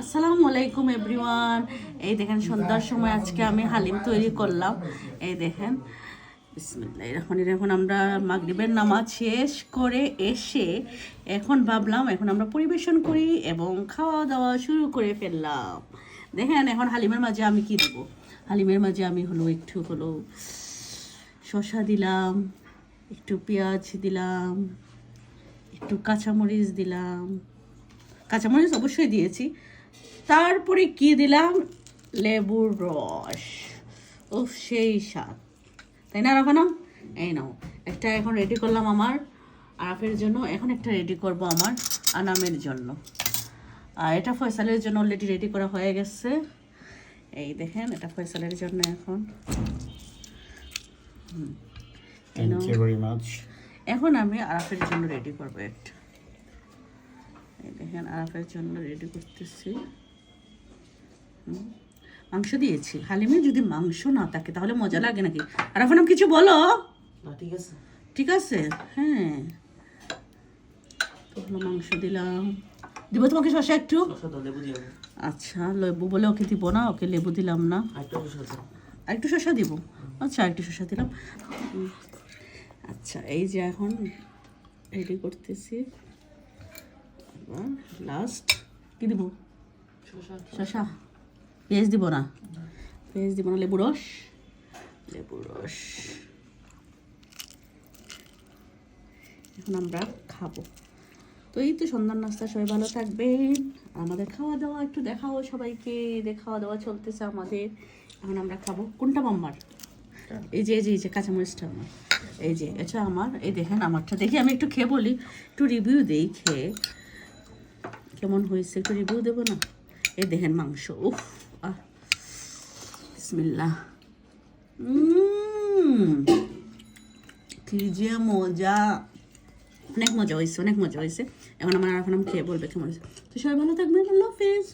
আসসালামু আলাইকুম এভরিওয়ান। এই দেখেন সন্ধ্যার সময় আজকে আমি হালিম তৈরি করলাম। এই দেখেন বিসমিল্লাহির রহমানির রহিম। এখন আমরা মাগরিবের নামাজ শেষ করে এসে এখন ভাবলাম এখন আমরা পরিবেশন করি এবং খাওয়া দাওয়া শুরু করে ফেললাম। দেখেন এখন হালিমের মাঝে আমি কি দেবো। হালিমের মাঝে আমি একটু শসা দিলাম, একটু পেঁয়াজ দিলাম, একটু কাঁচামরিচ দিলাম, কাঁচামরিচ অবশ্যই দিয়েছি। তারপরে কি দিলাম, লেবুর রস। ও সেই স্বাদ, তাই না রাফানা? এই নাও একটা এখন রেডি করলাম আমার আরাফের জন্য, এখন একটা রেডি করব আমার আনামের জন্য। আর এটা ফয়সালের জন্য অলরেডি রেডি করা হয়ে গেছে। এই দেখেন এটা ফয়সালের জন্য এখন। Thank you very much. এখন আমি আরাফের জন্য রেডি করবো একটা। এই দেখেন আরাফের জন্য রেডি করতেছি। মাংস দিয়েছি। হালিমে যদি মাংস না থাকে তাহলে মজা লাগে নাকি? আরাফান কিছু বলো। ঠিক আছে, ঠিক আছে, হ্যাঁ তো মাংস দিলাম। দিব তোমাকে শসা একটু? লেবু দিয়ে আচ্ছা লেবু বলে ওকে দিব না, ওকে লেবু দিলাম না। আরেকটু শসা দিব। আচ্ছা আরেকটু শসা দিলাম। আচ্ছা এই যে এখন রেডি করতেছি। লাস্ট কি দিব? শসা। পেঁয়াজ দিব না, পেঁয়াজ দিব না, লেবু রস, লেবু রস। এখন আমরা খাবো। তো এই তো সন্ধ্যার নাস্তা, সবাই ভালো থাকবেন। আমাদের খাওয়া দাওয়া একটু দেখাও সবাইকে। খাওয়া দাওয়া চলতেছে আমাদের। এখন আমরা খাবো। কোনটা মাম্মার? এই যে এই যে কাঁচামরিচটা আমার। এই যে এটা আমার। এই দেখেন আমারটা দেখি আমি একটু খেয়ে বলি, একটু রিভিউ দিই খেয়ে কেমন হয়েছে, একটু রিভিউ দেবো না? এই দেখেন মাংস, উফ বিসমিল্লাহ। কি যে মজা, অনেক মজা হয়েছে, অনেক মজা হয়েছে। এখন আমার এখন আমি খেয়ে বলবে কেমন হয়েছে। তো সবাই ভালো থাকবেন, আল্লাহ হাফেজ।